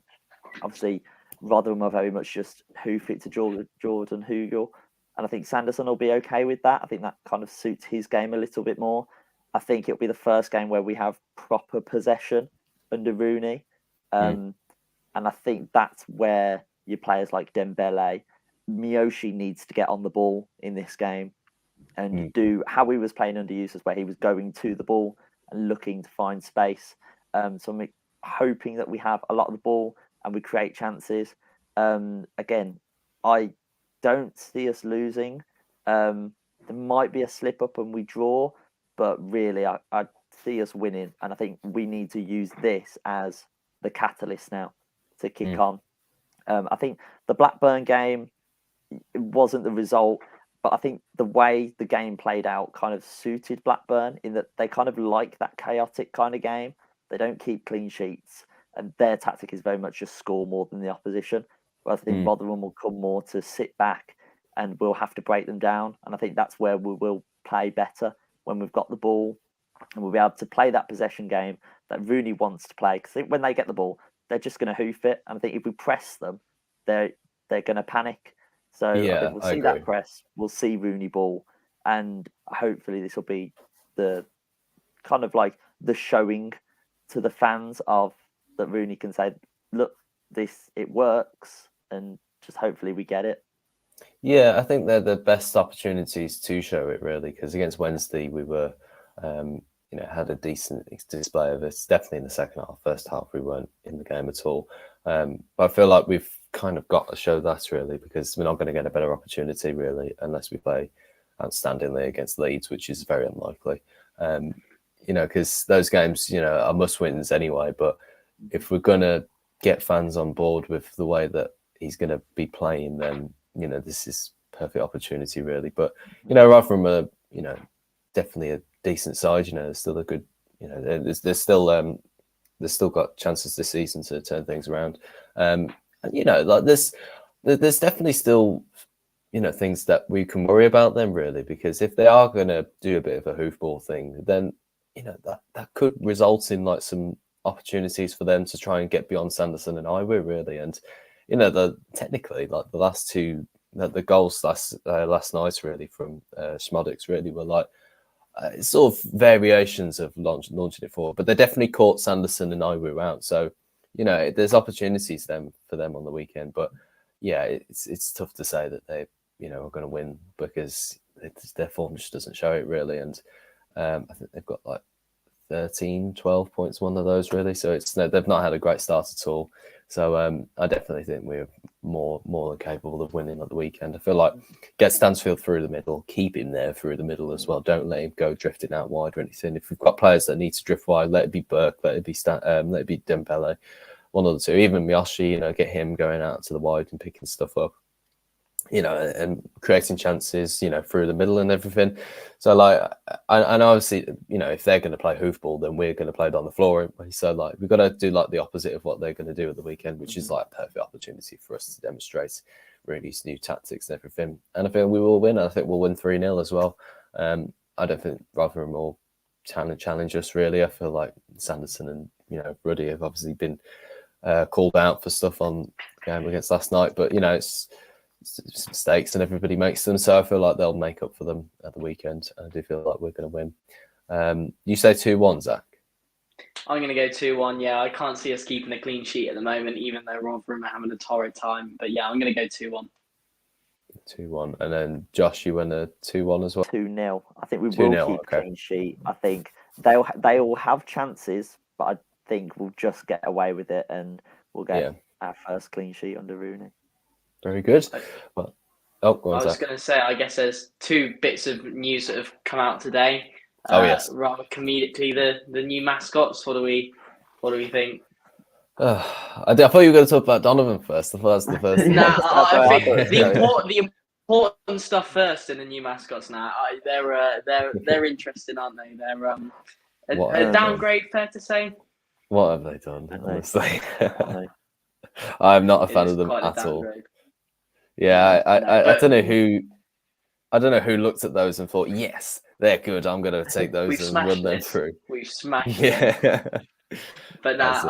Obviously, Rotherham are very much just hoof it to Jordan Hugill, and I think Sanderson will be okay with that. I think that kind of suits his game a little bit more. I think it'll be the first game where we have proper possession under Rooney. And I think that's where your players like Dembele, Miyoshi needs to get on the ball in this game. and do how he was playing under Eustace, where he was going to the ball and looking to find space. So I'm hoping that we have a lot of the ball and we create chances. Again, I don't see us losing. There might be a slip up and we draw, but really I see us winning. And I think we need to use this as the catalyst now to kick on. I think the Blackburn game, it wasn't the result, but I think the way the game played out kind of suited Blackburn in that they kind of like that chaotic kind of game. They don't keep clean sheets, and their tactic is very much just score more than the opposition. But I think Rotherham will come more to sit back, and we'll have to break them down. And I think that's where we will play better when we've got the ball, and we'll be able to play that possession game that Rooney wants to play. Because when they get the ball, they're just going to hoof it. And I think if we press them, they're going to panic. So I think we'll see that press. We'll see Rooney ball, and hopefully this will be the kind of like the showing to the fans of that Rooney can say, look, it works, and just hopefully we get it. Yeah, I think they're the best opportunities to show it, really, because against Wednesday we were, had a decent display of it. Definitely in the second half. First half we weren't in the game at all. But I feel like we've kind of got to show that, really, because we're not going to get a better opportunity, really, unless we play outstandingly against Leeds, which is very unlikely. Because those games, are must-wins anyway. But if we're going to get fans on board with the way that he's going to be playing, then, this is perfect opportunity, really. But, Rotherham are, definitely a decent side. There's still a good, there's still got chances this season to turn things around. And, like there's definitely still, things that we can worry about them, really, because if they are going to do a bit of a hoofball thing, then that could result in like some opportunities for them to try and get beyond Sanderson and Ewood, really. And technically, like the last two, the goals last night, really, from Schmodix, really were like sort of variations of launching it forward, but they definitely caught Sanderson and Ewood out. So there's opportunities for them on the weekend. But yeah, it's tough to say that they are going to win because their form just doesn't show it, really. And I think they've got like 12 points, one of those, really. So they've not had a great start at all. So I definitely think we're more than capable of winning at the weekend. I feel like get Stansfield through the middle, keep him there through the middle as well. Don't let him go drifting out wide or anything. If we've got players that need to drift wide, let it be Burke, let it be Dembele, one of the two. Even Miyoshi, get him going out to the wide and picking stuff up. And creating chances, through the middle and everything. So, like, and obviously, if they're going to play hoofball, then we're going to play it on the floor. So, like, we've got to do like the opposite of what they're going to do at the weekend, which is like a perfect opportunity for us to demonstrate Rooney's new tactics and everything. And I think we will win. I think we'll win 3-0 as well. I don't think Rotherham will challenge us, really. I feel like Sanderson and Ruddy have obviously been called out for stuff on the game against last night, but it's mistakes and everybody makes them, so I feel like they'll make up for them at the weekend. I do feel like we're going to win. You say 2-1, Zach? I'm going to go 2-1. Yeah, I can't see us keeping a clean sheet at the moment, even though Rotherham are having a torrid time. But yeah, I'm going to go 2-1. 2-1. And then Josh, you win a 2-1 as well? 2-0. I think we will keep a clean sheet. I think they all have chances, but I think we'll just get away with it and we'll get our first clean sheet under Rooney. Very good. Well, go on, I was going to say, I guess there's two bits of news that have come out today. Yes. Rather comedically, the new mascots. What do we think? I thought you were going to talk about Donovan first. I thought that's the first thing. I think the important stuff first in the new mascots. Now they're interesting, aren't they? They're a downgrade, fair to say. What have they done? Honestly, I'm not a fan of them at all. Yeah, I don't know who. I don't know who looked at those and thought, yes, they're good. I'm going to take those and run them through. We've smashed them. But now,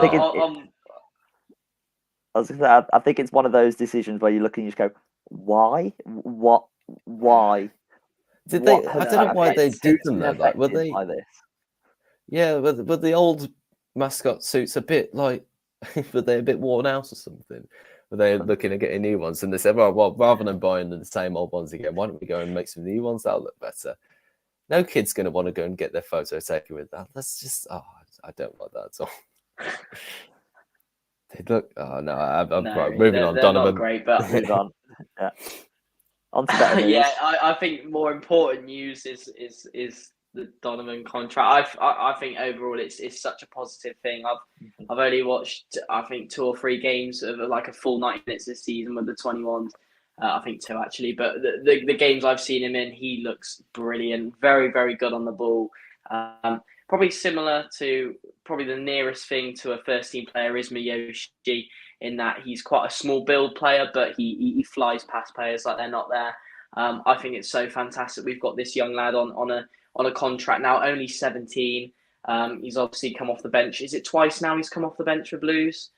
I think it's one of those decisions where you look and you just go, why? What? Why? Did they? I don't know why they do them though. Like, were they? By this? Yeah, but the old mascot suits a bit like, were they a bit worn out or something? Were they looking at getting new ones? And they said, well, rather than buying the same old ones again, why don't we go and make some new ones that'll look better? No kid's going to want to go and get their photo taken with that. That's just, I don't like that at all. They look, no, I'm right. Moving on, they're Donovan. not great, but Move on. Yeah. On to better news. yeah, I think more important news is the Donovan contract. I think overall it's such a positive thing. I've only watched I think 2 or 3 games of like a full 90 minutes this season with the 21s. I think 2 actually, but the games I've seen him in, he looks brilliant. Very, very good on the ball. Probably similar to the nearest thing to a first team player is Miyoshi, in that he's quite a small build player, but he flies past players like they're not there. I think it's so fantastic. We've got this young lad on a contract now, only 17. He's obviously come off the bench. Is it twice now he's come off the bench for Blues?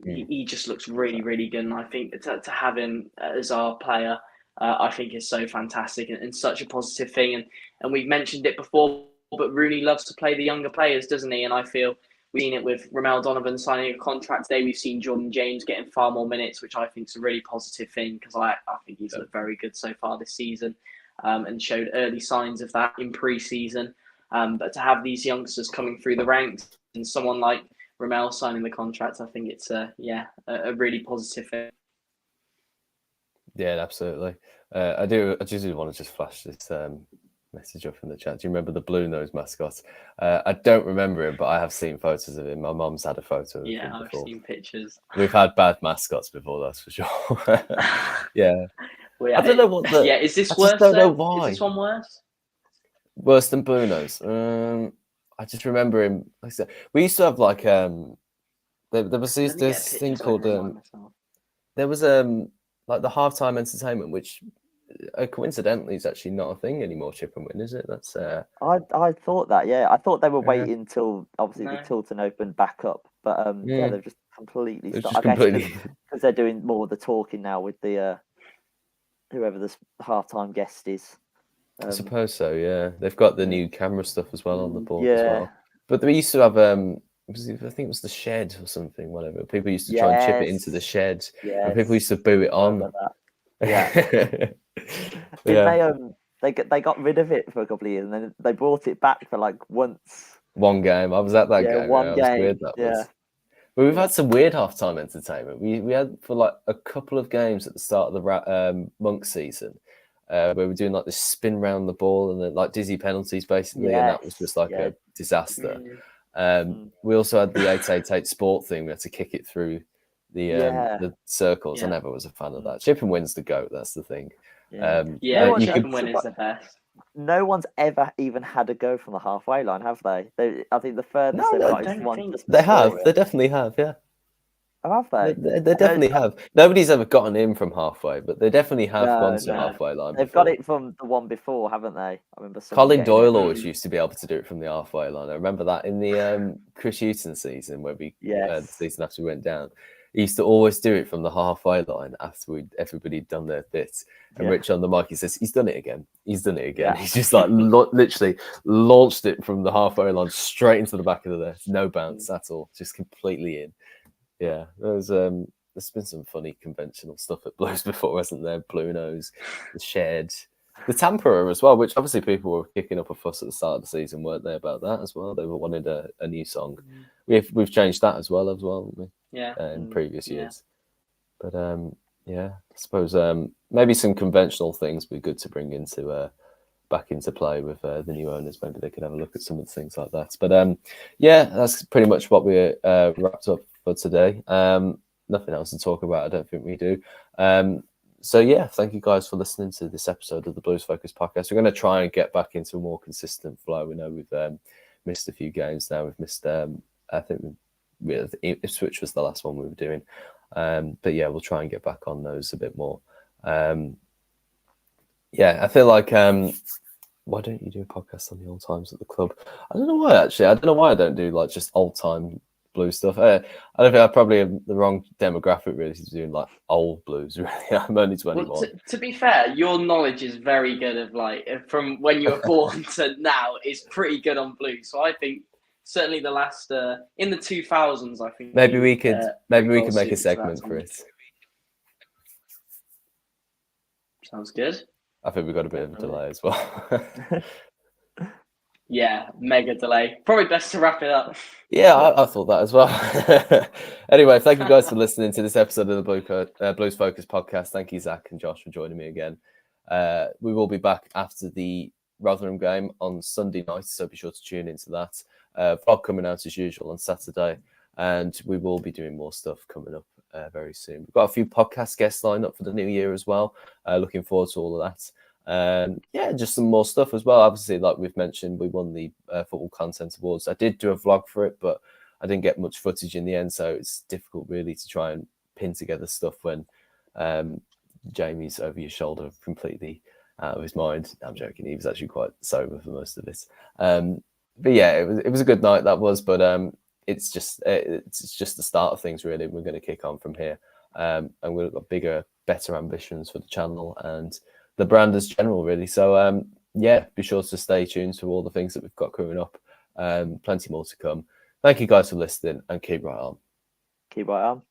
He just looks really, really good. And I think to have him as our player, I think is so fantastic and such a positive thing. And we've mentioned it before, but Rooney loves to play the younger players, doesn't he? And I feel we've seen it with Romel Donovan signing a contract today. We've seen Jordan James getting far more minutes, which I think is a really positive thing, because I think he's looked very good so far this season, and showed early signs of that in pre-season. But to have these youngsters coming through the ranks and someone like Romel signing the contract, I think it's a really positive thing. Yeah, absolutely. I just want to just flash this message up in the chat. Do you remember the blue nose mascot? I don't remember him, but I have seen photos of him. My mum's had a photo of him before. I've seen pictures. We've had bad mascots before, that's for sure. Yeah. Well, I don't know what the... Yeah, is this I worse? just don't know why. Is this one worse? Worse than blue nose? I just remember him. Like I said, we used to have like there was this thing called there was like the halftime entertainment, which coincidentally is actually not a thing anymore. Chip and Win, is it? That's I thought that. Yeah, I thought they were waiting till obviously the Tilton Open back up, but yeah, they've just completely stopped. Because they're doing more of the talking now with the whoever this halftime guest is. I suppose so. Yeah, they've got the new camera stuff as well on the board as well. Yeah. But they used to have I think it was the shed or something, whatever. People used to try and chip it into the shed, and people used to boo it on. Yeah. They got rid of it for a couple of years, and then they brought it back for like once. One game. I was at that game. One game. Was weird, that was. But we've had some weird halftime entertainment. We had for like a couple of games at the start of the Monk season, where we're doing like this spin round the ball and then like dizzy penalties basically, and that was just like a disaster. We also had the 888 sport thing. We had to kick it through the circles. I never was a fan of that. Chip and Win's the GOAT. That's the thing. Chip and Win is the best. No one's ever even had a go from the halfway line, have they? I think the furthest they've got is one. They have. They definitely have. Yeah. Oh, have they? They definitely have. Nobody's ever gotten in from halfway, but they definitely have gone to halfway line. They've got it from the one before, haven't they? I remember. Colin Doyle always used to be able to do it from the halfway line. I remember that in the Chris Hughton season, where the season after we went down. He used to always do it from the halfway line after everybody'd done their bits. And Rich on the mic, he says, he's done it again. He's done it again. He's just like literally launched it from the halfway line straight into the back of the net. No bounce at all. Just completely in. Yeah. There's been some funny conventional stuff at Blues before, hasn't there? Blue Nose, the shed, the Tamperer as well, which obviously people were kicking up a fuss at the start of the season, weren't they, about that as well? They were wanted a new song. We've changed that as well, haven't we? Yeah. In previous years. But I suppose maybe some conventional things would be good to bring into back into play with the new owners. Maybe they could have a look at some of the things like that. But that's pretty much what we wrapped up for today. Nothing else to talk about, I don't think we do. Thank you guys for listening to this episode of the Blues Focus podcast. We're going to try and get back into a more consistent flow. We know we've missed a few games now. We've missed, I think Ipswich was the last one we were doing. But we'll try and get back on those a bit more. I feel like why don't you do a podcast on the old times at the club? I don't know why, actually. I don't know why I don't do like just old time Blues stuff. I don't think I probably am the wrong demographic really to doing like old Blues. Really, I'm only 21. Well, to be fair, your knowledge is very good of like from when you were born to now is pretty good on Blues. So I think certainly the last in the 2000s, I think maybe we could make a segment for it. Sounds good. I think we got a bit of a delay as well. Yeah, mega delay. Probably best to wrap it up. Yeah, I thought that as well. Anyway, thank you guys for listening to this episode of the Blues Focus podcast. Thank you, Zach and Josh, for joining me again. We will be back after the Rotherham game on Sunday night, so be sure to tune into that. Vlog coming out as usual on Saturday, and we will be doing more stuff coming up very soon. We've got a few podcast guests lined up for the new year as well. Looking forward to all of that. Yeah, just some more stuff as well. Obviously, like we've mentioned, we won the Football Content Awards. I did do a vlog for it, but I didn't get much footage in the end, so it's difficult really to try and pin together stuff when Jamie's over your shoulder completely out of his mind. I'm joking. He was actually quite sober for most of this. But yeah, it was a good night, that was. But it's just the start of things really. We're going to kick on from here, and we've got bigger, better ambitions for the channel and the brand as general, really. So yeah, be sure to stay tuned to all the things that we've got coming up. Plenty more to come. Thank you guys for listening, and keep right on. Keep right on.